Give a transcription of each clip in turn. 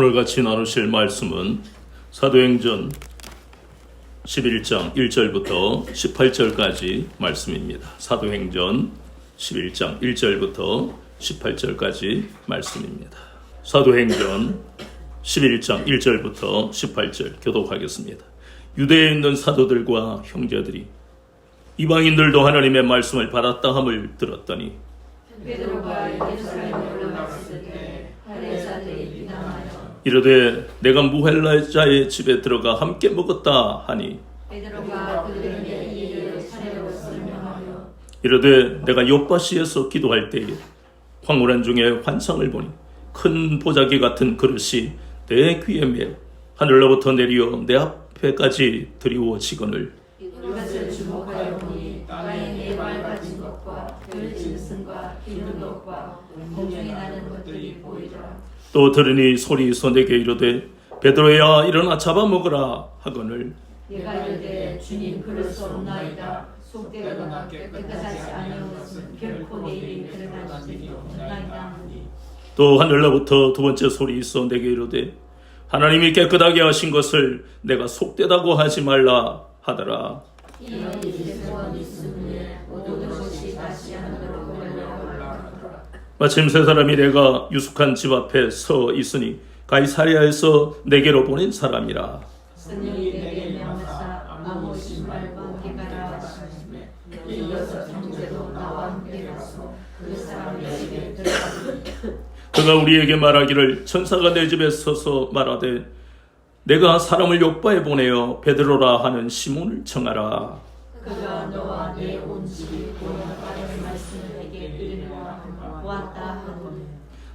오늘 같이 나누실 말씀은 사도행전 11장 1절부터 18절까지 말씀입니다. 사도행전 11장 1절부터 18절까지 말씀입니다. 사도행전 11장 1절부터 18절 교독하겠습니다. 유대에 있는 사도들과 형제들이 이방인들도 하나님의 말씀을 받았다 함을 들었더니 베드로가 예루살렘에 올라갔을 때 바리새인들이 비난하여 이르되 내가 무헬라자의 집에 들어가 함께 먹었다 하니 베드로가 그들에게 이 일을 차례로 설명하여 이르되 내가 요파시에서 기도할 때에 황홀한 중에 환상을 보니 큰 보자기 같은 그릇이 내 귀에 매어 하늘로부터 내려 내 앞에까지 드리워지거늘 이것을 주목하여 보니 땅에 해발 가진 것과 별 짐승과 기는 것과 공중에 나는 것들이 보이더라. 또 들으니 소리서 내게 이르되 베드로야 일어나 잡아먹으라 하거늘 내가 이르되 주님 그럴 수 없나이다. 속되거나 깨끗하지 아니한 것은 결코 내 입에 들어가지 없나이다 하니 또 하늘로부터 두 번째 소리서 내게 이르되 하나님이 깨끗하게 하신 것을 내가 속되다고 하지 말라 하더라. 이런 일이 소원이 있으므에 모든 것이 다시 하늘로 올라가더라. 마침 세 사람이 내가 유숙한 집 앞에 서 있으니 가이사랴에서 내게로 보낸 사람이라. 스님이 내게 명하사 나무 신발과 개가라 하시매 이어서 형제도 나와 함께 가서 그 사람의 집에 들어가니 그가 우리에게 말하기를 천사가 내 집에 서서 말하되 내가 사람을 요바에 보내어 베드로라 하는 시몬을 청하라. 그가 너와 내 온 집이 본받은 말씀을 내게 이르노라 왔다 하더니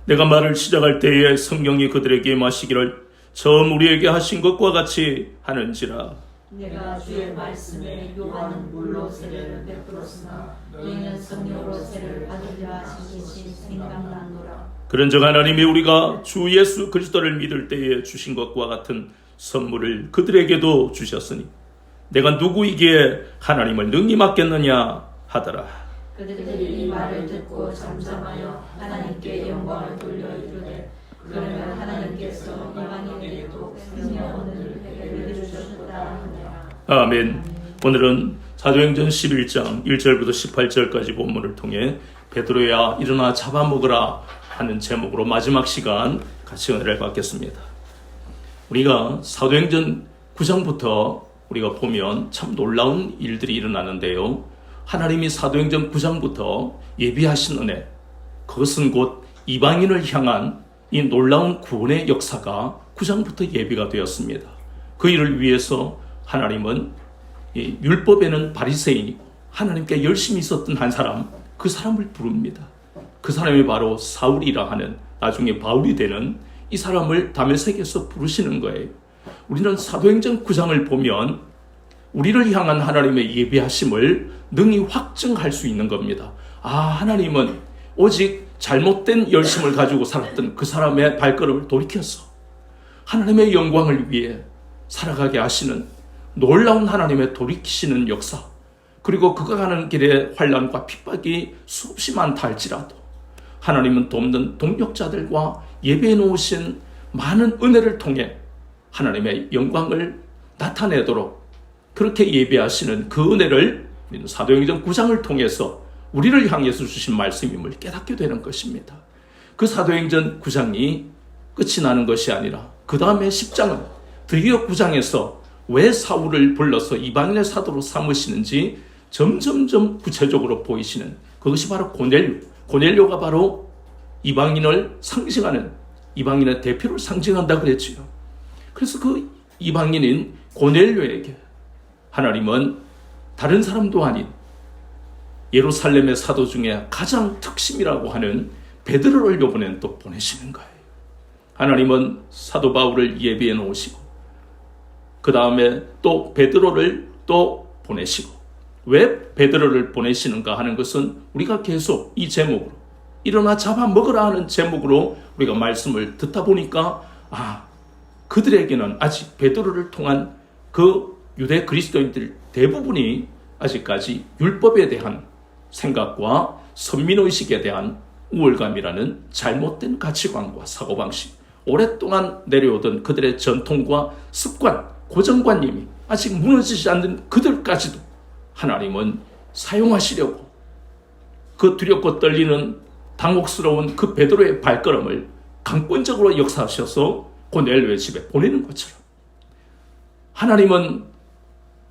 내가 말을 시작할 때에 성령이 그들에게 마시기를 처음 우리에게 하신 것과 같이 하는지라. 내가 주의 말씀에 요한은 물로 세례를 베풀었으나 너희는 성령으로 세례를 받으려 하신 것이 생각나노라. 그런즉 하나님이 우리가 주 예수 그리스도를 믿을 때에 주신 것과 같은 선물을 그들에게도 주셨으니 내가 누구이기에 하나님을 능히 맡겠느냐 하더라. 그들이 이 말을 듣고 잠잠하여 하나님께 영광을 돌려 이르되 그러면 하나님께서 이방인에게도 생명을 회개를 주셨다 하느라. 아멘. 오늘은 사도행전 11장 1절부터 18절까지 본문을 통해 베드로야 일어나 잡아먹으라 하는 제목으로 마지막 시간 같이 은혜를 받겠습니다. 우리가 사도행전 9장부터 우리가 보면 참 놀라운 일들이 일어나는데요. 하나님이 사도행전 9장부터 예비하신 은혜, 그것은 곧 이방인을 향한 이 놀라운 구원의 역사가 9장부터 예비가 되었습니다. 그 일을 위해서 하나님은 이 율법에는 바리새인이고 하나님께 열심히 있었던 한 사람, 그 사람을 부릅니다. 그 사람이 바로 사울이라 하는 나중에 바울이 되는 이 사람을 다메섹에서 부르시는 거예요. 우리는 사도행전 9장을 보면 우리를 향한 하나님의 예비하심을 능히 확증할 수 있는 겁니다. 하나님은 오직 잘못된 열심을 가지고 살았던 그 사람의 발걸음을 돌이켜서 하나님의 영광을 위해 살아가게 하시는 놀라운 하나님의 돌이키시는 역사, 그리고 그가 가는 길에 환난과 핍박이 수없이 많다 할지라도 하나님은 돕는 동력자들과 예배해 놓으신 많은 은혜를 통해 하나님의 영광을 나타내도록 그렇게 예배하시는 그 은혜를 우리는 사도행전 9장을 통해서 우리를 향해서 주신 말씀임을 깨닫게 되는 것입니다. 그 사도행전 9장이 끝이 나는 것이 아니라 그 다음에 10장은 드디어 9장에서 왜 사울을 불러서 이방인의 사도로 삼으시는지 점점점 구체적으로 보이시는 그것이 바로 고넬료가 바로 이방인을 상징하는, 이방인의 대표를 상징한다 그랬지요. 그래서 그 이방인인 고넬료에게 하나님은 다른 사람도 아닌 예루살렘의 사도 중에 가장 특심이라고 하는 베드로를 이번엔 또 보내시는 거예요. 하나님은 사도 바울을 예비해 놓으시고 그 다음에 또 베드로를 또 보내시고, 왜 베드로를 보내시는가 하는 것은 우리가 계속 이 제목으로 일어나 잡아먹으라 하는 제목으로 우리가 말씀을 듣다 보니까 그들에게는 아직 베드로를 통한 그 유대 그리스도인들 대부분이 아직까지 율법에 대한 생각과 선민의식에 대한 우월감이라는 잘못된 가치관과 사고방식, 오랫동안 내려오던 그들의 전통과 습관, 고정관념이 아직 무너지지 않는 그들까지도 하나님은 사용하시려고 그 두렵고 떨리는 당혹스러운 그 베드로의 발걸음을 강권적으로 역사하셔서 고넬료의 집에 보내는 것처럼 하나님은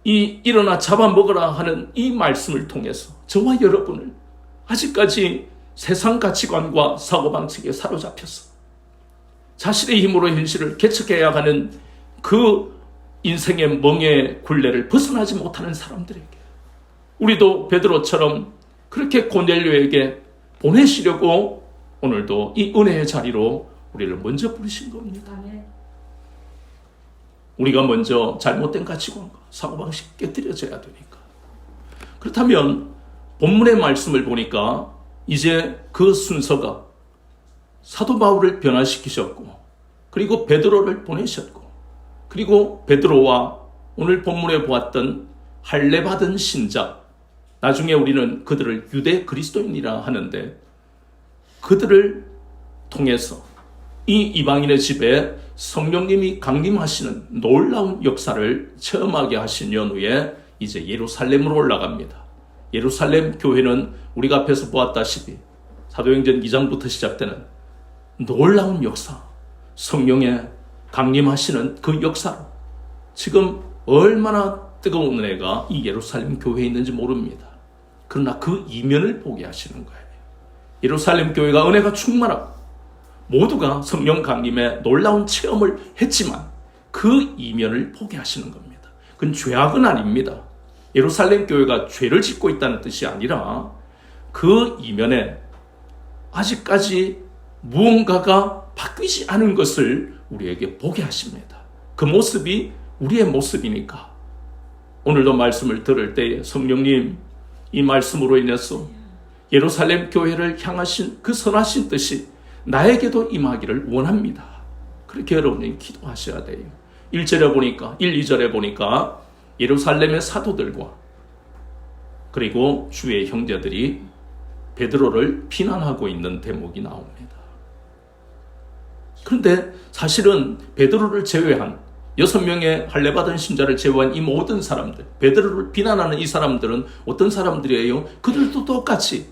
이 일어나 잡아먹으라 하는 이 말씀을 통해서 저와 여러분을 아직까지 세상 가치관과 사고방식에 사로잡혀서 자신의 힘으로 현실을 개척해야 하는 그 인생의 멍에 굴레를 벗어나지 못하는 사람들에게 우리도 베드로처럼 그렇게 고넬료에게 보내시려고 오늘도 이 은혜의 자리로 우리를 먼저 부르신 겁니다. 우리가 먼저 잘못된 가치관과 사고방식 깨뜨려져야 되니까. 그렇다면 본문의 말씀을 보니까 이제 그 순서가 사도 바울을 변화시키셨고 그리고 베드로를 보내셨고 그리고 베드로와 오늘 본문에 보았던 할례받은 신자, 나중에 우리는 그들을 유대 그리스도인이라 하는데 그들을 통해서 이 이방인의 집에 성령님이 강림하시는 놀라운 역사를 체험하게 하신 연후에 이제 예루살렘으로 올라갑니다. 예루살렘 교회는 우리가 앞에서 보았다시피 사도행전 2장부터 시작되는 놀라운 역사, 성령의 강림하시는 그 역사로 지금 얼마나 뜨거운 은혜가 이 예루살렘 교회에 있는지 모릅니다. 그러나 그 이면을 보게 하시는 거예요. 예루살렘 교회가 은혜가 충만하고 모두가 성령 강림에 놀라운 체험을 했지만 그 이면을 보게 하시는 겁니다. 그건 죄악은 아닙니다. 예루살렘 교회가 죄를 짓고 있다는 뜻이 아니라 그 이면에 아직까지 무언가가 바뀌지 않은 것을 우리에게 보게 하십니다. 그 모습이 우리의 모습이니까 오늘도 말씀을 들을 때에 성령님 이 말씀으로 인해서 예루살렘 교회를 향하신 그 선하신 뜻이 나에게도 임하기를 원합니다. 그렇게 여러분이 기도하셔야 돼요. 1절에 보니까 1, 2절에 보니까 예루살렘의 사도들과 그리고 주의 형제들이 베드로를 비난하고 있는 대목이 나옵니다. 그런데 사실은 베드로를 제외한 6명의 할례받은 신자를 제외한 이 모든 사람들, 베드로를 비난하는 이 사람들은 어떤 사람들이에요? 그들도 똑같이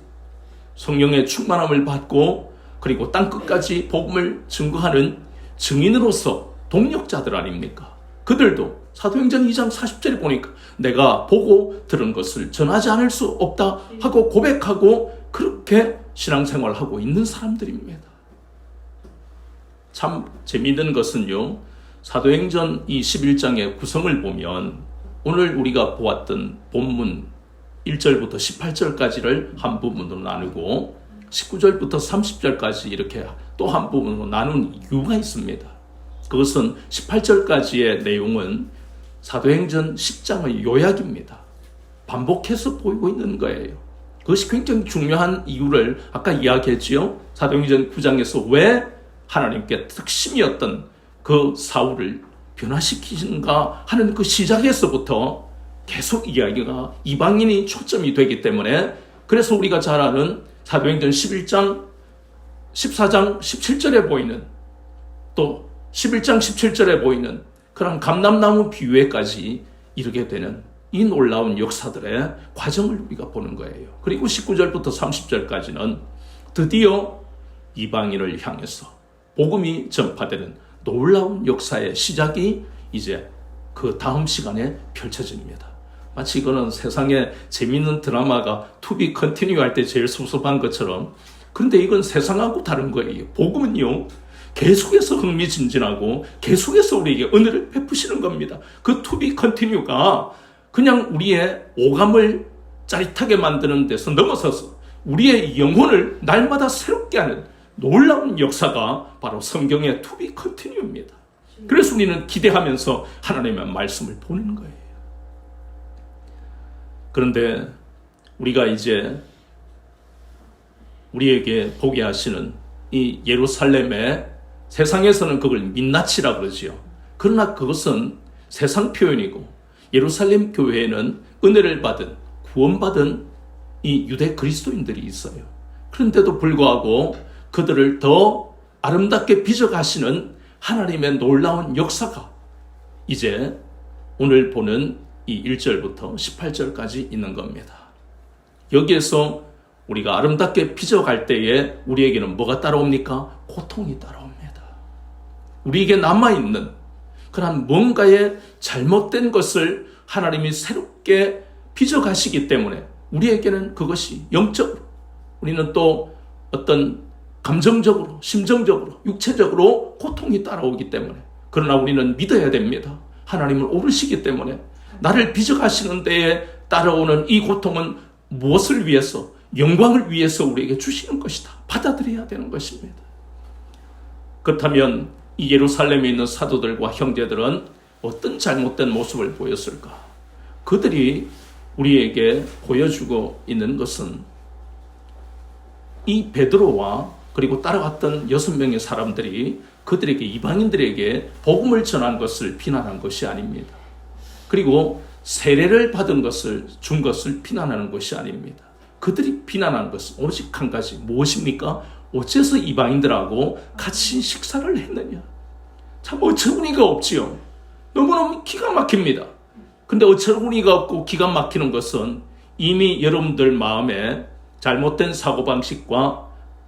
성령의 충만함을 받고 그리고 땅끝까지 복음을 증거하는 증인으로서 동력자들 아닙니까? 그들도 사도행전 2장 40절에 보니까 내가 보고 들은 것을 전하지 않을 수 없다 하고 고백하고 그렇게 신앙생활을 하고 있는 사람들입니다. 참 재미있는 것은요, 사도행전 이 11장의 구성을 보면 오늘 우리가 보았던 본문 1절부터 18절까지를 한 부분으로 나누고 19절부터 30절까지 이렇게 또 한 부분으로 나눈 이유가 있습니다. 그것은 18절까지의 내용은 사도행전 10장의 요약입니다. 반복해서 보이고 있는 거예요. 그것이 굉장히 중요한 이유를 아까 이야기했지요. 사도행전 9장에서 왜 하나님께 특심이었던 그 사울을 변화시키신가 하는 그 시작에서부터 계속 이야기가 이방인이 초점이 되기 때문에 그래서 우리가 잘 아는 사도행전 11장, 14장, 17절에 보이는 또 11장, 17절에 보이는 그런 감람나무 비유에까지 이르게 되는 이 놀라운 역사들의 과정을 우리가 보는 거예요. 그리고 19절부터 30절까지는 드디어 이방인을 향해서 복음이 전파되는 놀라운 역사의 시작이 이제 그 다음 시간에 펼쳐집니다. 마치 이거는 세상에 재미있는 드라마가 to be continue 할 때 제일 섭섭한 것처럼, 그런데 이건 세상하고 다른 거예요. 복음은요, 계속해서 흥미진진하고 계속해서 우리에게 은혜를 베푸시는 겁니다. 그 to be continue가 그냥 우리의 오감을 짜릿하게 만드는 데서 넘어서서 우리의 영혼을 날마다 새롭게 하는 놀라운 역사가 바로 성경의 to be continue입니다. 그래서 우리는 기대하면서 하나님의 말씀을 보는 거예요. 그런데 우리가 이제 우리에게 보게 하시는 이 예루살렘의, 세상에서는 그걸 민낯이라 그러지요. 그러나 그것은 세상 표현이고 예루살렘 교회에는 은혜를 받은, 구원받은 이 유대 그리스도인들이 있어요. 그런데도 불구하고 그들을 더 아름답게 빚어가시는 하나님의 놀라운 역사가 이제 오늘 보는 이 1절부터 18절까지 있는 겁니다. 여기에서 우리가 아름답게 빚어갈 때에 우리에게는 뭐가 따라옵니까? 고통이 따라옵니다. 우리에게 남아있는 그런 뭔가의 잘못된 것을 하나님이 새롭게 빚어가시기 때문에 우리에게는 그것이 영적으로, 우리는 또 어떤 감정적으로, 심정적으로, 육체적으로 고통이 따라오기 때문에, 그러나 우리는 믿어야 됩니다. 하나님을 오르시기 때문에 나를 빚어가시는 데에 따라오는 이 고통은 무엇을 위해서, 영광을 위해서 우리에게 주시는 것이다. 받아들여야 되는 것입니다. 그렇다면 이 예루살렘에 있는 사도들과 형제들은 어떤 잘못된 모습을 보였을까? 그들이 우리에게 보여주고 있는 것은 이 베드로와 그리고 따라갔던 6명의 사람들이 그들에게, 이방인들에게 복음을 전한 것을 비난한 것이 아닙니다. 그리고 세례를 받은 것을, 준 것을 비난하는 것이 아닙니다. 그들이 비난한 것은 오직 한 가지, 무엇입니까? 어째서 이방인들하고 같이 식사를 했느냐? 참 어처구니가 없지요. 너무너무 기가 막힙니다. 근데 어처구니가 없고 기가 막히는 것은 이미 여러분들 마음에 잘못된 사고방식과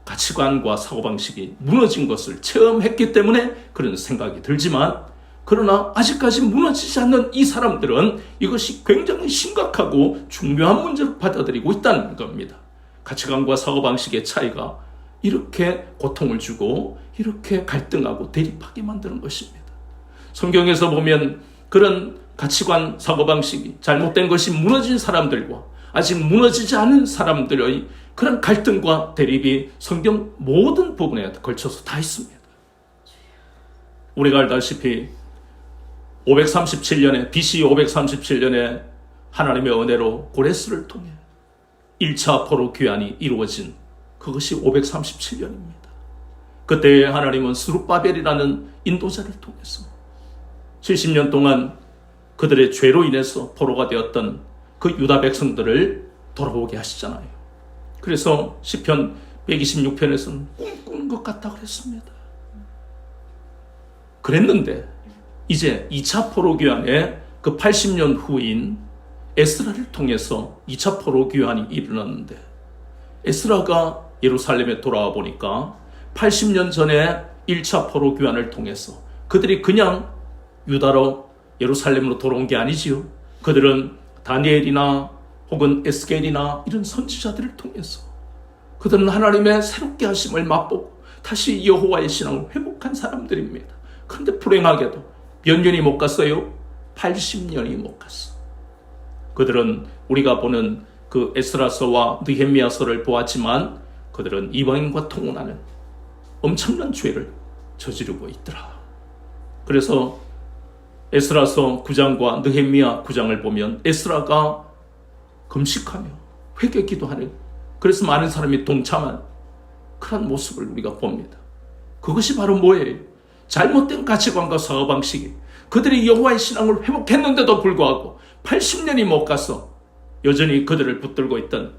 가치관과 사고방식이 무너진 것을 체험했기 때문에 그런 생각이 들지만, 그러나 아직까지 무너지지 않는 이 사람들은 이것이 굉장히 심각하고 중요한 문제로 받아들이고 있다는 겁니다. 가치관과 사고방식의 차이가 이렇게 고통을 주고 이렇게 갈등하고 대립하게 만드는 것입니다. 성경에서 보면 그런 가치관, 사고방식이 잘못된 것이 무너진 사람들과 아직 무너지지 않은 사람들의 그런 갈등과 대립이 성경 모든 부분에 걸쳐서 다 있습니다. 우리가 알다시피 537년에, BC 537년에 하나님의 은혜로 고레스를 통해 1차 포로 귀환이 이루어진 그것이 537년입니다. 그때 하나님은 스룹바벨이라는 인도자를 통해서 70년 동안 그들의 죄로 인해서 포로가 되었던 그 유다 백성들을 돌아오게 하시잖아요. 그래서 시편 126편에서는 꿈꾸는 것 같다 그랬습니다. 그랬는데 이제 2차 포로 귀환에 그 80년 후인 에스라를 통해서 2차 포로 귀환이 일어났는데, 에스라가 예루살렘에 돌아와 보니까 80년 전에 1차 포로 귀환을 통해서 그들이 그냥 유다로 예루살렘으로 돌아온 게 아니지요. 그들은 다니엘이나 혹은 에스겔이나 이런 선지자들을 통해서 그들은 하나님의 새롭게 하심을 맛보고 다시 여호와의 신앙을 회복한 사람들입니다. 그런데 불행하게도 몇 년이 못 갔어요? 80년이 못 갔어. 그들은 우리가 보는 그 에스라서와 느헤미야서를 보았지만 그들은 이방인과 통혼하는 엄청난 죄를 저지르고 있더라. 그래서 에스라서 9장과 느헤미야 9장을 보면 에스라가 금식하며 회개 기도하는, 그래서 많은 사람이 동참한 그런 모습을 우리가 봅니다. 그것이 바로 뭐예요? 잘못된 가치관과 사고방식이 그들이 여호와의 신앙을 회복했는데도 불구하고 80년이 못 가서 여전히 그들을 붙들고 있던,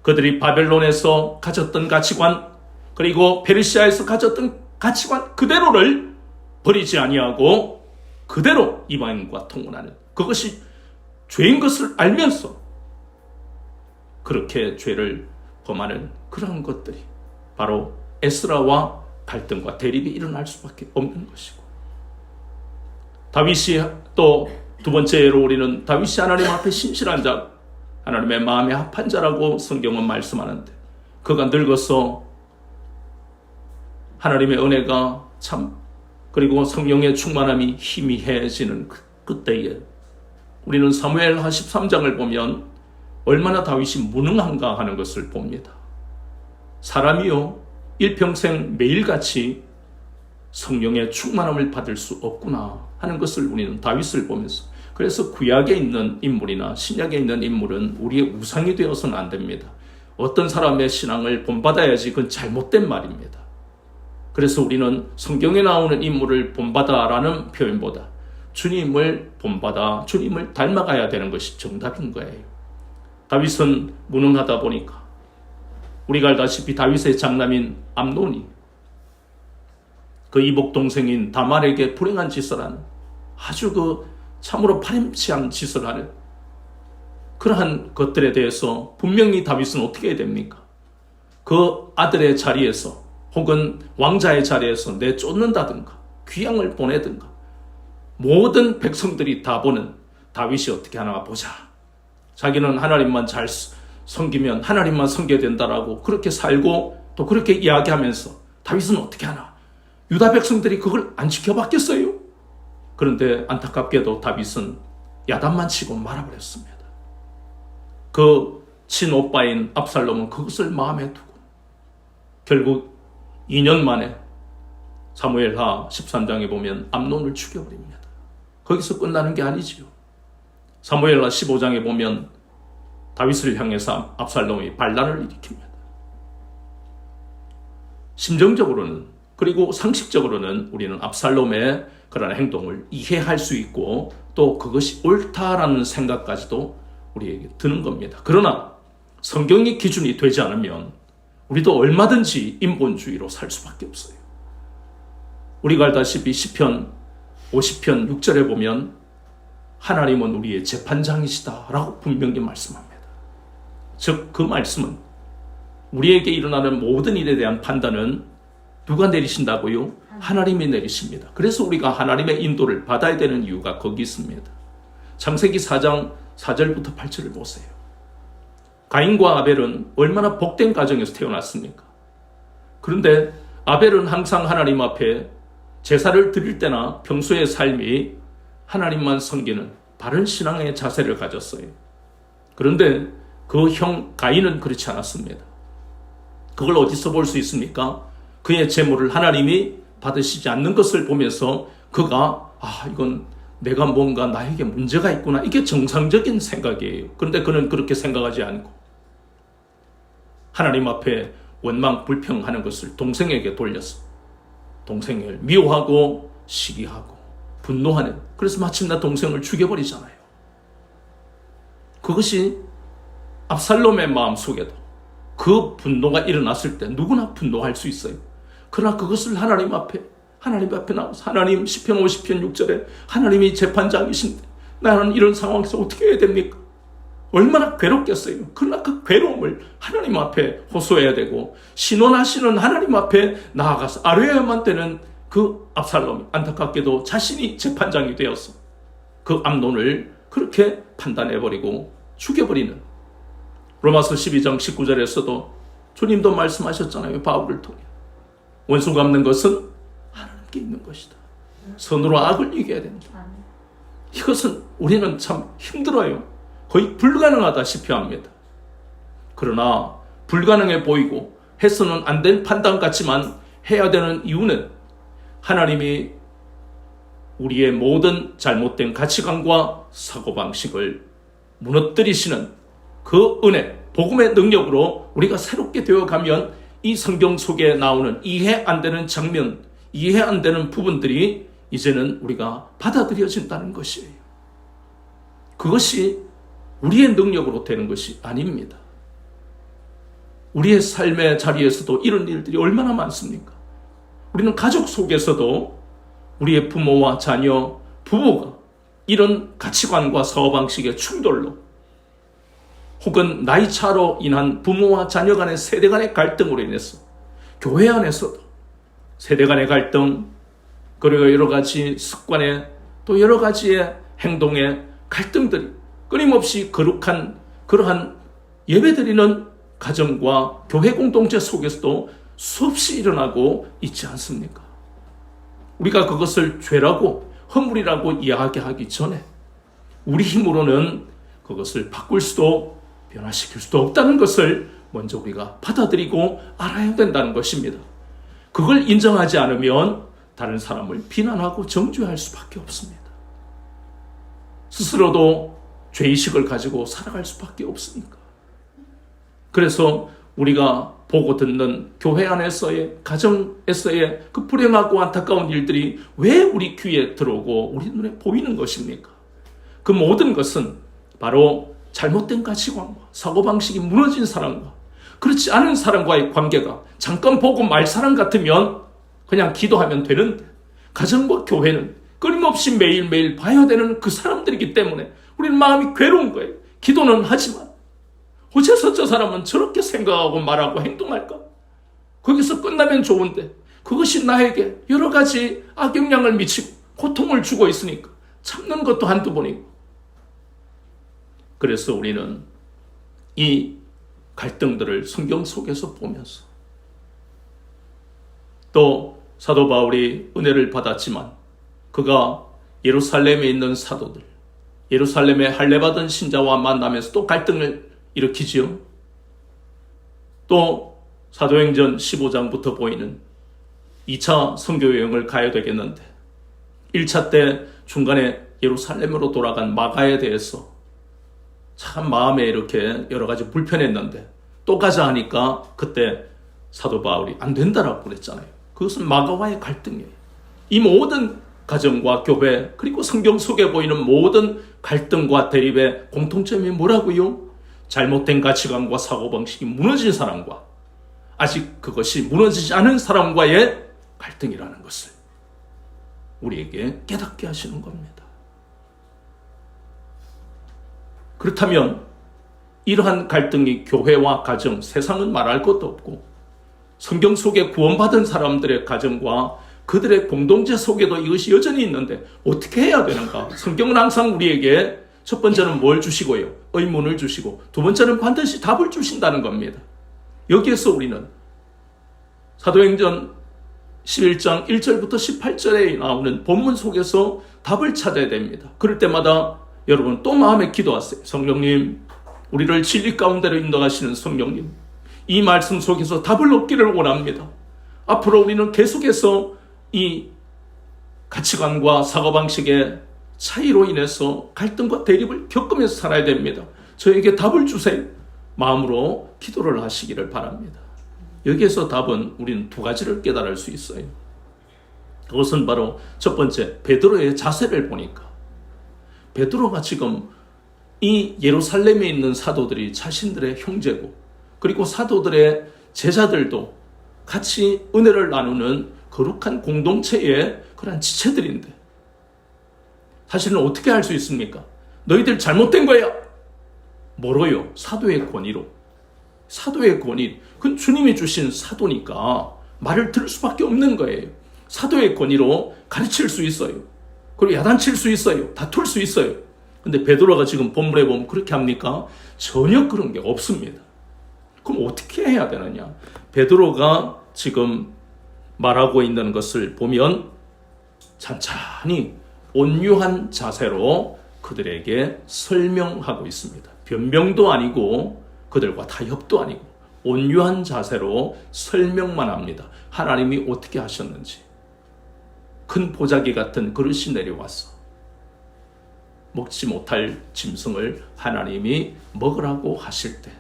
그들이 바벨론에서 가졌던 가치관, 그리고 페르시아에서 가졌던 가치관 그대로를 버리지 아니하고 그대로 이방인과 통혼하는, 그것이 죄인 것을 알면서 그렇게 죄를 범하는 그런 것들이 바로 에스라와 갈등과 대립이 일어날 수밖에 없는 것이고, 다윗이 또 두 번째로 우리는 다윗이 하나님 앞에 신실한 자, 하나님의 마음에 합한 자라고 성경은 말씀하는데, 그가 늙어서 하나님의 은혜가 참, 그리고 성령의 충만함이 희미해지는 그때에 우리는 사무엘하 13장을 보면 얼마나 다윗이 무능한가 하는 것을 봅니다. 사람이요 일평생 매일같이 성령의 충만함을 받을 수 없구나 하는 것을 우리는 다윗을 보면서, 그래서 구약에 있는 인물이나 신약에 있는 인물은 우리의 우상이 되어서는 안 됩니다. 어떤 사람의 신앙을 본받아야지 그건 잘못된 말입니다. 그래서 우리는 성경에 나오는 인물을 본받아라는 표현보다 주님을 본받아, 주님을 닮아가야 되는 것이 정답인 거예요. 다윗은 무능하다 보니까 우리가 알다시피 다윗의 장남인 암논이 그 이복 동생인 다말에게 불행한 짓을 하는, 아주 그 참으로 파렴치한 짓을 하는 그러한 것들에 대해서 분명히 다윗은 어떻게 해야 됩니까? 그 아들의 자리에서 혹은 왕자의 자리에서 내쫓는다든가 귀양을 보내든가 모든 백성들이 다 보는 다윗이 어떻게 하나 보자. 자기는 하나님만 잘 섬기면 하나님만 섬겨야 된다라고 그렇게 살고 또 그렇게 이야기하면서 다윗은 어떻게 하나. 유다 백성들이 그걸 안 지켜봤겠어요? 그런데 안타깝게도 다윗은 야단만 치고 말아버렸습니다. 그 친오빠인 압살롬은 그것을 마음에 두고 결국 2년 만에 사무엘하 13장에 보면 암논을 죽여버립니다. 거기서 끝나는 게 아니지요. 사무엘하 15장에 보면 다윗을 향해서 압살롬이 반란을 일으킵니다. 심정적으로는 그리고 상식적으로는 우리는 압살롬의 그런 행동을 이해할 수 있고 또 그것이 옳다라는 생각까지도 우리에게 드는 겁니다. 그러나 성경의 기준이 되지 않으면 우리도 얼마든지 인본주의로 살 수밖에 없어요. 우리가 알다시피 시편 50편 6절에 보면 하나님은 우리의 재판장이시다라고 분명히 말씀합니다. 즉 그 말씀은 우리에게 일어나는 모든 일에 대한 판단은 누가 내리신다고요? 하나님이 내리십니다. 그래서 우리가 하나님의 인도를 받아야 되는 이유가 거기 있습니다. 창세기 4장 4절부터 8절을 보세요. 가인과 아벨은 얼마나 복된 가정에서 태어났습니까? 그런데 아벨은 항상 하나님 앞에 제사를 드릴 때나 평소의 삶이 하나님만 섬기는 바른 신앙의 자세를 가졌어요. 그런데 그 형 가인은 그렇지 않았습니다. 그걸 어디서 볼 수 있습니까? 그의 재물을 하나님이 받으시지 않는 것을 보면서 그가 이건 내가 뭔가 나에게 문제가 있구나. 이게 정상적인 생각이에요. 그런데 그는 그렇게 생각하지 않고 하나님 앞에 원망 불평하는 것을 동생에게 돌려서 동생을 미워하고 시기하고 분노하는, 그래서 마침내 동생을 죽여버리잖아요. 그것이 압살롬의 마음속에도 그 분노가 일어났을 때 누구나 분노할 수 있어요. 그러나 그것을 하나님 앞에 나와서 하나님 시편 50편 6절에 하나님이 재판장이신데 나는 이런 상황에서 어떻게 해야 됩니까? 얼마나 괴롭겠어요. 그러나 그 괴로움을 하나님 앞에 호소해야 되고 신원하시는 하나님 앞에 나아가서 아뢰어야만 되는 그 압살롬이 안타깝게도 자신이 재판장이 되어서 그 암논을 그렇게 판단해버리고 죽여버리는, 로마서 12장 19절에서도 주님도 말씀하셨잖아요. 바울을 통해 원수 갚는 것은 하나님께 있는 것이다. 선으로 악을 이겨야 된다. 이것은 우리는 참 힘들어요. 거의 불가능하다시피 합니다. 그러나 불가능해 보이고 해서는 안 된 판단 같지만 해야 되는 이유는 하나님이 우리의 모든 잘못된 가치관과 사고방식을 무너뜨리시는 그 은혜, 복음의 능력으로 우리가 새롭게 되어가면 이 성경 속에 나오는 이해 안 되는 장면, 이해 안 되는 부분들이 이제는 우리가 받아들여진다는 것이에요. 그것이 우리의 능력으로 되는 것이 아닙니다. 우리의 삶의 자리에서도 이런 일들이 얼마나 많습니까? 우리는 가족 속에서도 우리의 부모와 자녀, 부부가 이런 가치관과 사고방식의 충돌로 혹은 나이 차로 인한 부모와 자녀 간의 세대 간의 갈등으로 인해서 교회 안에서도 세대 간의 갈등, 그리고 여러 가지 습관에 또 여러 가지의 행동의 갈등들이 끊임없이 거룩한 그러한 예배드리는 가정과 교회 공동체 속에서도 수없이 일어나고 있지 않습니까? 우리가 그것을 죄라고 허물이라고 이야기하기 전에 우리 힘으로는 그것을 바꿀 수도 변화시킬 수도 없다는 것을 먼저 우리가 받아들이고 알아야 된다는 것입니다. 그걸 인정하지 않으면 다른 사람을 비난하고 정죄할 수밖에 없습니다. 스스로도 죄의식을 가지고 살아갈 수밖에 없으니까. 그래서 우리가 보고 듣는 교회 안에서의, 가정에서의 그 불행하고 안타까운 일들이 왜 우리 귀에 들어오고 우리 눈에 보이는 것입니까? 그 모든 것은 바로 잘못된 가치관과 사고방식이 무너진 사람과 그렇지 않은 사람과의 관계가 잠깐 보고 말 사람 같으면 그냥 기도하면 되는데 가정과 교회는 끊임없이 매일매일 봐야 되는 그 사람들이기 때문에 우리는 마음이 괴로운 거예요. 기도는 하지만 어째서 저 사람은 저렇게 생각하고 말하고 행동할까? 거기서 끝나면 좋은데 그것이 나에게 여러 가지 악영향을 미치고 고통을 주고 있으니까 참는 것도 한두 번이고. 그래서 우리는 이 갈등들을 성경 속에서 보면서 또 사도 바울이 은혜를 받았지만 그가 예루살렘에 있는 사도들, 예루살렘에 할례받은 신자와 만나면서 또 갈등을 일으키지요. 또 사도행전 15장부터 보이는 2차 선교여행을 가야 되겠는데 1차 때 중간에 예루살렘으로 돌아간 마가에 대해서 참 마음에 이렇게 여러 가지 불편했는데 또 가자 하니까 그때 사도 바울이 안 된다라고 그랬잖아요. 그것은 마가와의 갈등이에요. 이 모든 가정과 교회 그리고 성경 속에 보이는 모든 갈등과 대립의 공통점이 뭐라고요? 잘못된 가치관과 사고방식이 무너진 사람과 아직 그것이 무너지지 않은 사람과의 갈등이라는 것을 우리에게 깨닫게 하시는 겁니다. 그렇다면 이러한 갈등이 교회와 가정, 세상은 말할 것도 없고 성경 속에 구원받은 사람들의 가정과 그들의 공동체 속에도 이것이 여전히 있는데 어떻게 해야 되는가? 성경은 항상 우리에게 첫 번째는 뭘 주시고요? 의문을 주시고 두 번째는 반드시 답을 주신다는 겁니다. 여기에서 우리는 사도행전 11장 1절부터 18절에 나오는 본문 속에서 답을 찾아야 됩니다. 그럴 때마다 여러분 또 마음에 기도하세요. 성령님, 우리를 진리 가운데로 인도하시는 성령님, 이 말씀 속에서 답을 얻기를 원합니다. 앞으로 우리는 계속해서 이 가치관과 사고방식의 차이로 인해서 갈등과 대립을 겪으면서 살아야 됩니다. 저에게 답을 주세요. 마음으로 기도를 하시기를 바랍니다. 여기에서 답은 우리는 두 가지를 깨달을 수 있어요. 그것은 바로 첫 번째, 베드로의 자세를 보니까 베드로가 지금 이 예루살렘에 있는 사도들이 자신들의 형제고 그리고 사도들의 제자들도 같이 은혜를 나누는 거룩한 공동체의 그런 지체들인데 사실은 어떻게 할 수 있습니까? 너희들 잘못된 거야. 뭐로요? 사도의 권위로. 사도의 권위. 그건 주님이 주신 사도니까 말을 들을 수밖에 없는 거예요. 사도의 권위로 가르칠 수 있어요. 그리고 야단칠 수 있어요. 다툴 수 있어요. 근데 베드로가 지금 본문에 보면 그렇게 합니까? 전혀 그런 게 없습니다. 그럼 어떻게 해야 되느냐? 베드로가 지금 말하고 있는 것을 보면 찬찬히 온유한 자세로 그들에게 설명하고 있습니다. 변명도 아니고 그들과 타협도 아니고 온유한 자세로 설명만 합니다. 하나님이 어떻게 하셨는지. 큰 보자기 같은 그릇이 내려와서 먹지 못할 짐승을 하나님이 먹으라고 하실 때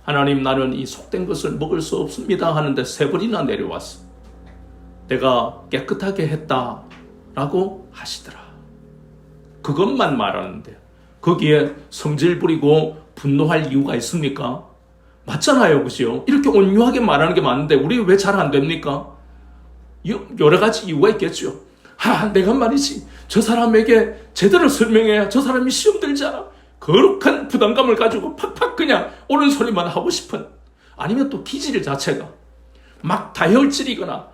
하나님, 나는 이 속된 것을 먹을 수 없습니다 하는데 3번이나 내려왔어. 내가 깨끗하게 했다라고 하시더라. 그것만 말하는데 거기에 성질 부리고 분노할 이유가 있습니까? 맞잖아요, 그죠? 이렇게 온유하게 말하는 게 맞는데 우리 왜 잘 안 됩니까? 여러 가지 이유가 있겠죠. 내가 말이지 저 사람에게 제대로 설명해야 저 사람이 시험 들잖아. 거룩한 부담감을 가지고 팍팍 그냥 옳은 소리만 하고 싶은, 아니면 또 기질 자체가 막 다혈질이거나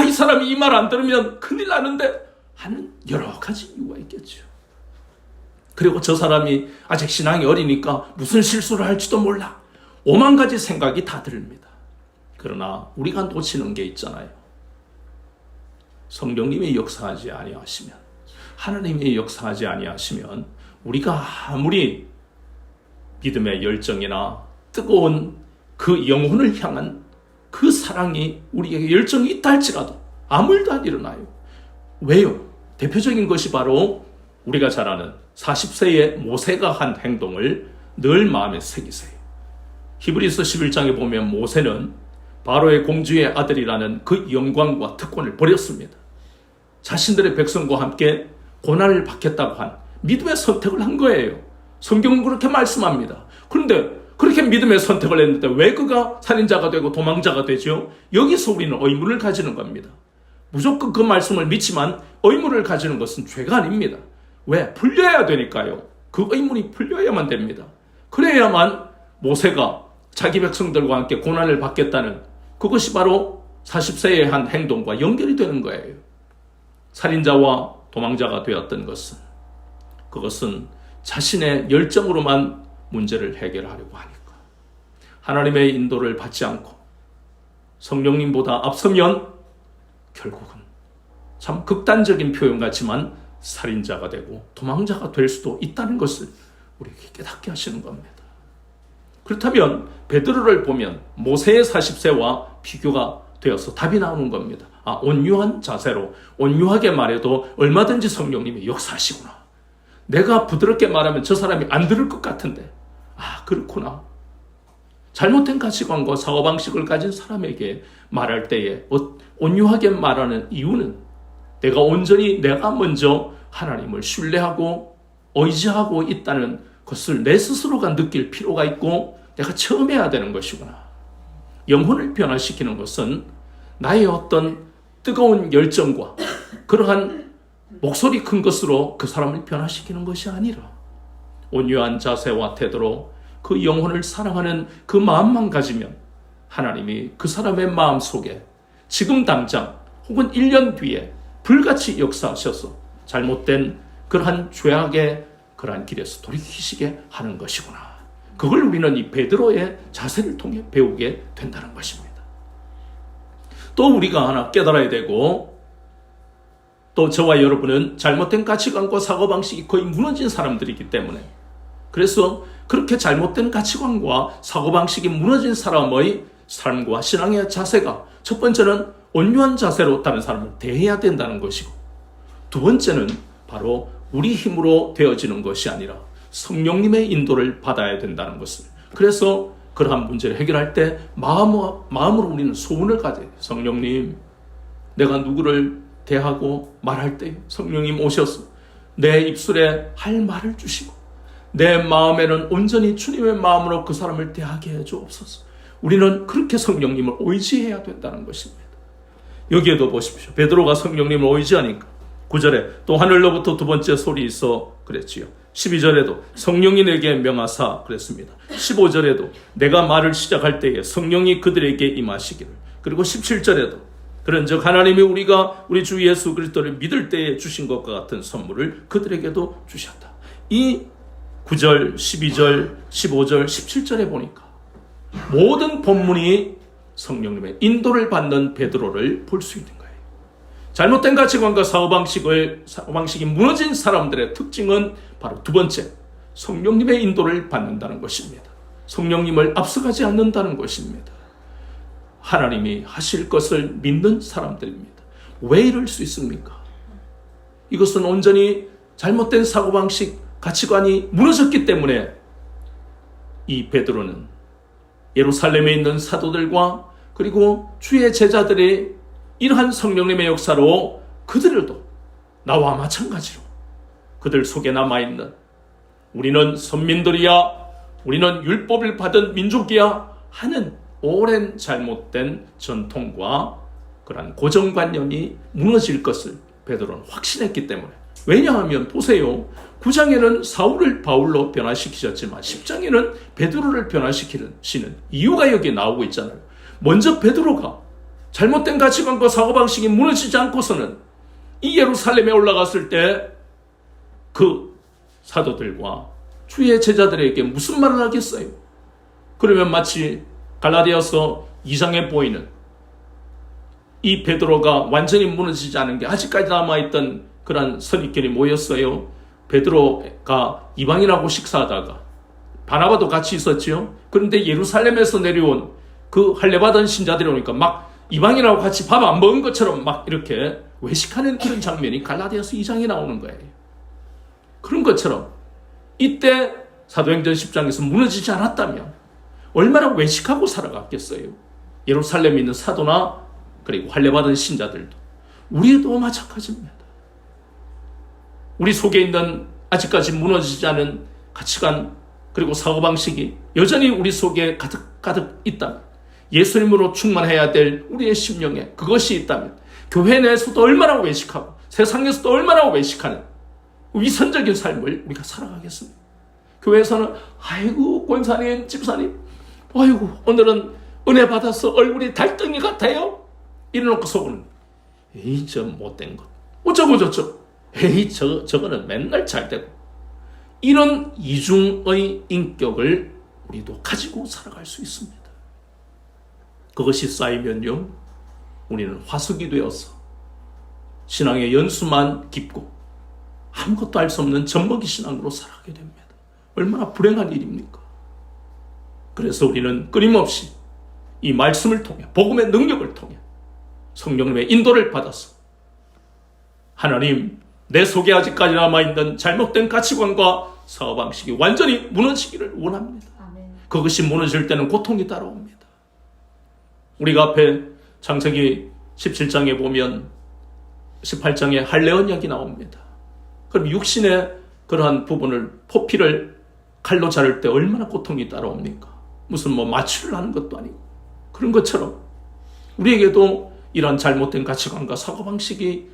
이 사람이 이 말 안 들으면 큰일 나는데 하는 여러 가지 이유가 있겠죠. 그리고 저 사람이 아직 신앙이 어리니까 무슨 실수를 할지도 몰라. 5만 가지 생각이 다 듭니다. 그러나 우리가 놓치는 게 있잖아요. 성령님이 역사하지 아니하시면, 하나님이 역사하지 아니하시면 우리가 아무리 믿음의 열정이나 뜨거운 그 영혼을 향한 그 사랑이 우리에게 열정이 있다 할지라도 아무 일도 안 일어나요. 왜요? 대표적인 것이 바로 우리가 잘 아는 40세의 모세가 한 행동을 늘 마음에 새기세요. 히브리서 11장에 보면 모세는 바로의 공주의 아들이라는 그 영광과 특권을 버렸습니다. 자신들의 백성과 함께 고난을 받겠다고 한 믿음의 선택을 한 거예요. 성경은 그렇게 말씀합니다. 그런데 그렇게 믿음의 선택을 했는데 왜 그가 살인자가 되고 도망자가 되죠? 여기서 우리는 의문을 가지는 겁니다. 무조건 그 말씀을 믿지만 의문을 가지는 것은 죄가 아닙니다. 왜? 풀려야 되니까요. 그 의문이 풀려야만 됩니다. 그래야만 모세가 자기 백성들과 함께 고난을 받겠다는 그것이 바로 40세의 한 행동과 연결이 되는 거예요. 살인자와 도망자가 되었던 것은 그것은 자신의 열정으로만 문제를 해결하려고 하니까 하나님의 인도를 받지 않고 성령님보다 앞서면 결국은 참 극단적인 표현 같지만 살인자가 되고 도망자가 될 수도 있다는 것을 우리에게 깨닫게 하시는 겁니다. 그렇다면 베드로를 보면 모세의 40세와 비교가 되어서 답이 나오는 겁니다. 온유한 자세로 온유하게 말해도 얼마든지 성령님이 역사하시구나. 내가 부드럽게 말하면 저 사람이 안 들을 것 같은데 그렇구나. 잘못된 가치관과 사고방식을 가진 사람에게 말할 때에 온유하게 말하는 이유는 내가 먼저 하나님을 신뢰하고 의지하고 있다는 것을 내 스스로가 느낄 필요가 있고 내가 처음 해야 되는 것이구나. 영혼을 변화시키는 것은 나의 어떤 뜨거운 열정과 그러한 목소리 큰 것으로 그 사람을 변화시키는 것이 아니라 온유한 자세와 태도로 그 영혼을 사랑하는 그 마음만 가지면 하나님이 그 사람의 마음 속에 지금 당장 혹은 1년 뒤에 불같이 역사하셔서 잘못된 그러한 죄악의 그러한 길에서 돌이키시게 하는 것이구나. 그걸 우리는 이 베드로의 자세를 통해 배우게 된다는 것입니다. 또 우리가 하나 깨달아야 되고 또 저와 여러분은 잘못된 가치관과 사고방식이 거의 무너진 사람들이기 때문에 그래서 그렇게 잘못된 가치관과 사고방식이 무너진 사람의 삶과 신앙의 자세가 첫 번째는 온유한 자세로 다른 사람을 대해야 된다는 것이고 두 번째는 바로 우리 힘으로 되어지는 것이 아니라 성령님의 인도를 받아야 된다는 것을 그래서 그러한 문제를 해결할 때 마음으로 우리는 소원을 가져야 돼요. 성령님, 내가 누구를 대하고 말할 때 성령님 오셔서 내 입술에 할 말을 주시고 내 마음에는 온전히 주님의 마음으로 그 사람을 대하게 해주옵소서. 우리는 그렇게 성령님을 의지해야 된다는 것입니다. 여기에도 보십시오. 베드로가 성령님을 의지하니까 9절에 또 하늘로부터 두 번째 소리 있어 그랬지요. 12절에도 성령이 내게 명하사 그랬습니다. 15절에도 내가 말을 시작할 때에 성령이 그들에게 임하시기를. 그리고 17절에도 그런즉 하나님이 우리가 우리 주 예수 그리스도를 믿을 때에 주신 것과 같은 선물을 그들에게도 주셨다. 이 9절, 12절, 15절, 17절에 보니까 모든 본문이 성령님의 인도를 받는 베드로를 볼 수 있는 거예요. 잘못된 가치관과 사고방식이 무너진 사람들의 특징은 바로 두 번째, 성령님의 인도를 받는다는 것입니다. 성령님을 앞서가지 않는다는 것입니다. 하나님이 하실 것을 믿는 사람들입니다. 왜 이럴 수 있습니까? 이것은 온전히 잘못된 사고방식, 가치관이 무너졌기 때문에 이 베드로는 예루살렘에 있는 사도들과 그리고 주의 제자들이 이러한 성령님의 역사로 그들도 나와 마찬가지로 그들 속에 남아있는 우리는 선민들이야, 우리는 율법을 받은 민족이야 하는 오랜 잘못된 전통과 그러한 고정관념이 무너질 것을 베드로는 확신했기 때문에 왜냐하면 보세요. 9장에는 사울을 바울로 변화시키셨지만 10장에는 베드로를 변화시키시는 이유가 여기에 나오고 있잖아요. 먼저 베드로가 잘못된 가치관과 사고방식이 무너지지 않고서는 이 예루살렘에 올라갔을 때 그 사도들과 주의 제자들에게 무슨 말을 하겠어요? 그러면 마치 갈라디아서 2장에 보이는 이 베드로가 완전히 무너지지 않은 게 아직까지 남아있던 그런 선입견이 모였어요. 베드로가 이방인하고 식사하다가 바나바도 같이 있었지요. 그런데 예루살렘에서 내려온 그 할례받은 신자들이 오니까 막 이방인하고 같이 밥 안 먹은 것처럼 막 이렇게 외식하는 그런 장면이 갈라디아서 2장에 나오는 거예요. 그런 것처럼 이때 사도행전 10장에서 무너지지 않았다면 얼마나 외식하고 살아갔겠어요. 예루살렘에 있는 사도나 그리고 할례받은 신자들도 우리도 마찬가지입니다. 우리 속에 있는 아직까지 무너지지 않은 가치관 그리고 사고방식이 여전히 우리 속에 가득 있다면 예수님으로 충만해야 될 우리의 심령에 그것이 있다면 교회 내에서도 얼마나 외식하고 세상에서도 얼마나 외식하는 위선적인 삶을 우리가 살아가겠습니까? 교회에서는 아이고 권사님 집사님 아이고 오늘은 은혜 받아서 얼굴이 달덩이 같아요. 이래놓고 속으로는 에이 저 못된 것 어쩌고 저쩌고 에이 저거는 맨날 잘 되고 이런 이중의 인격을 우리도 가지고 살아갈 수 있습니다. 그것이 쌓이면요 우리는 화석이 되어서 신앙의 연수만 깊고 아무것도 알 수 없는 젖먹이 신앙으로 살아가게 됩니다. 얼마나 불행한 일입니까? 그래서 우리는 끊임없이 이 말씀을 통해 복음의 능력을 통해 성령님의 인도를 받아서 하나님 내 속에 아직까지 남아있는 잘못된 가치관과 사고방식이 완전히 무너지기를 원합니다. 아멘. 그것이 무너질 때는 고통이 따라옵니다. 우리가 앞에 창세기 17장에 보면 18장에 할례 언약이 나옵니다. 그럼 육신의 그러한 부분을 포피를 칼로 자를 때 얼마나 고통이 따라옵니까? 무슨 마취를 하는 것도 아니고 그런 것처럼 우리에게도 이런 잘못된 가치관과 사고방식이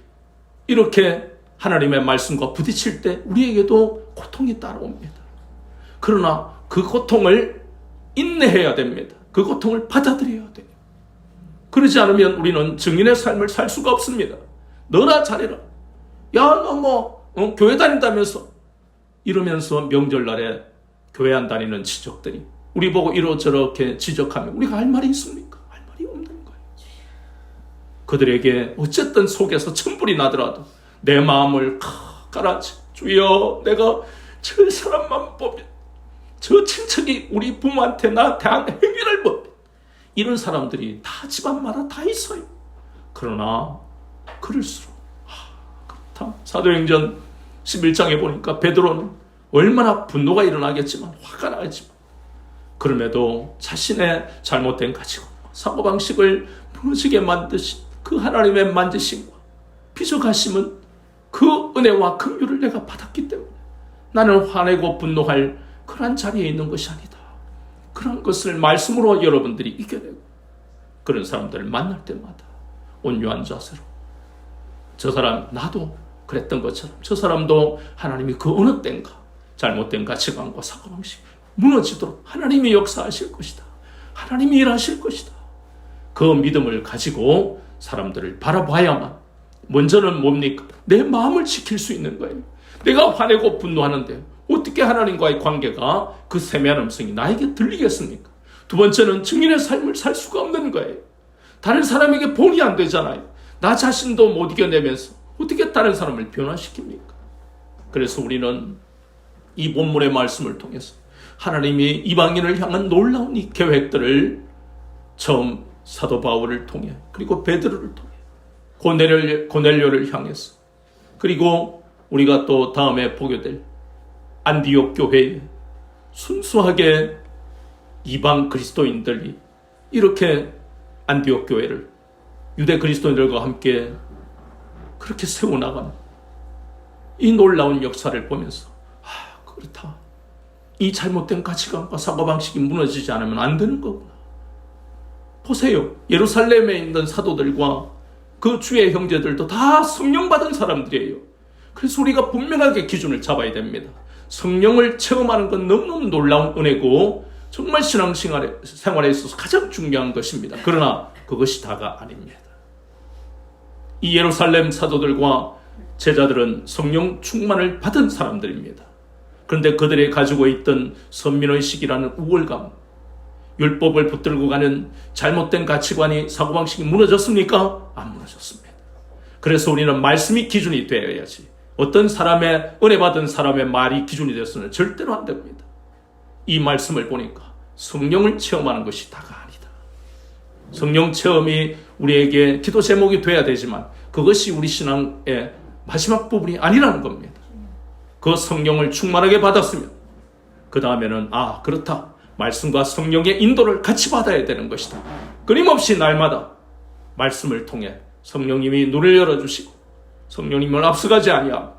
이렇게 하나님의 말씀과 부딪힐 때 우리에게도 고통이 따라옵니다. 그러나 그 고통을 인내해야 됩니다. 그 고통을 받아들여야 돼요. 그러지 않으면 우리는 증인의 삶을 살 수가 없습니다. 너나 잘해라. 야, 너 교회 다닌다면서 이러면서 명절날에 교회 안 다니는 지적들이 우리 보고 이러저렇게 지적하면 우리가 할 말이 있습니까? 할 말이 없는 거예요. 그들에게 어쨌든 속에서 천불이 나더라도 내 마음을 가라앉히 주여 내가 저 사람만 보면 저 친척이 우리 부모한테 나한테 한 행위를 보면 이런 사람들이 다 집안마다 다 있어요. 그러나 그럴수록 그렇다. 사도행전 11장에 보니까 베드로는 얼마나 분노가 일어나겠지만 화가 나겠지만 그럼에도 자신의 잘못된 가치관과 사고방식을 무너지게 만드신 그 하나님의 만지심과 비춰가심은 그 은혜와 긍휼을 내가 받았기 때문에 나는 화내고 분노할 그런 자리에 있는 것이 아니다. 그런 것을 말씀으로 여러분들이 이겨내고 그런 사람들을 만날 때마다 온유한 자세로 저 사람 나도 그랬던 것처럼 저 사람도 하나님이 그 어느 때인가 잘못된 가치관과 사고방식 무너지도록 하나님이 역사하실 것이다. 하나님이 일하실 것이다. 그 믿음을 가지고 사람들을 바라봐야만 먼저는 뭡니까? 내 마음을 지킬 수 있는 거예요. 내가 화내고 분노하는데 어떻게 하나님과의 관계가 그 세미한 음성이 나에게 들리겠습니까? 두 번째는 증인의 삶을 살 수가 없는 거예요. 다른 사람에게 본이 안 되잖아요. 나 자신도 못 이겨내면서 어떻게 다른 사람을 변화시킵니까? 그래서 우리는 이 본문의 말씀을 통해서 하나님이 이방인을 향한 놀라운 이 계획들을 처음 사도 바울을 통해 그리고 베드로를 통해 고넬료를 향해서 그리고 우리가 또 다음에 보게 될 안디옥 교회에 순수하게 이방 그리스도인들이 이렇게 안디옥 교회를 유대 그리스도인들과 함께 그렇게 세워나가는 이 놀라운 역사를 보면서 그렇다. 이 잘못된 가치관과 사고방식이 무너지지 않으면 안 되는 거구나. 보세요. 예루살렘에 있는 사도들과 그 주의 형제들도 다 성령 받은 사람들이에요. 그래서 우리가 분명하게 기준을 잡아야 됩니다. 성령을 체험하는 건 너무너무 놀라운 은혜고 정말 신앙생활에 있어서 가장 중요한 것입니다. 그러나 그것이 다가 아닙니다. 이 예루살렘 사도들과 제자들은 성령 충만을 받은 사람들입니다. 그런데 그들이 가지고 있던 선민의식이라는 우월감, 율법을 붙들고 가는 잘못된 가치관이 사고방식이 무너졌습니까? 안 무너졌습니다. 그래서 우리는 말씀이 기준이 되어야지 어떤 사람의 은혜 받은 사람의 말이 기준이 되어서는 절대로 안 됩니다. 이 말씀을 보니까 성령을 체험하는 것이 다가 아니다. 성령 체험이 우리에게 기도 제목이 돼야 되지만 그것이 우리 신앙의 마지막 부분이 아니라는 겁니다. 그 성령을 충만하게 받았으면 그 다음에는 그렇다. 말씀과 성령의 인도를 같이 받아야 되는 것이다. 끊임없이 날마다 말씀을 통해 성령님이 눈을 열어주시고 성령님을 앞서가지 아니하고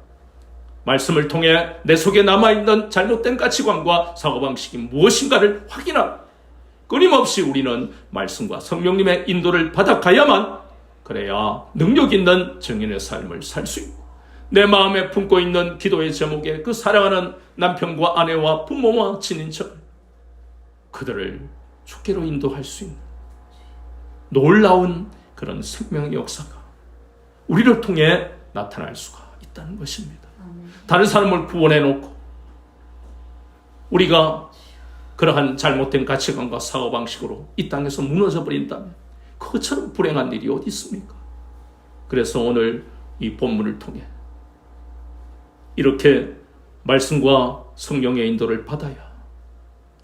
말씀을 통해 내 속에 남아있는 잘못된 가치관과 사고방식이 무엇인가를 확인하고 끊임없이 우리는 말씀과 성령님의 인도를 받아가야만 그래야 능력 있는 증인의 삶을 살 수 있고 내 마음에 품고 있는 기도의 제목에 그 사랑하는 남편과 아내와 부모와 친인척 그들을 주께로 인도할 수 있는 놀라운 그런 생명의 역사가 우리를 통해 나타날 수가 있다는 것입니다. 다른 사람을 구원해 놓고 우리가 그러한 잘못된 가치관과 사고방식으로 이 땅에서 무너져 버린다면 그것처럼 불행한 일이 어디 있습니까? 그래서 오늘 이 본문을 통해 이렇게 말씀과 성령의 인도를 받아야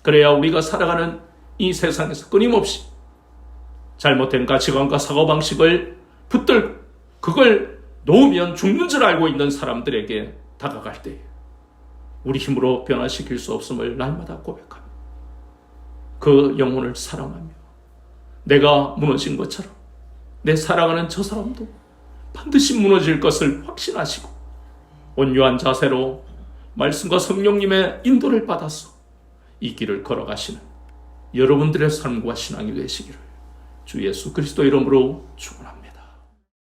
그래야 우리가 살아가는 이 세상에서 끊임없이 잘못된 가치관과 사고방식을 붙들고 그걸 놓으면 죽는 줄 알고 있는 사람들에게 다가갈 때 우리 힘으로 변화시킬 수 없음을 날마다 고백하며 그 영혼을 사랑하며 내가 무너진 것처럼 내 사랑하는 저 사람도 반드시 무너질 것을 확신하시고 온유한 자세로 말씀과 성령님의 인도를 받아서 이 길을 걸어가시는 여러분들의 삶과 신앙이 되시기를 주 예수 그리스도 이름으로 축원합니다.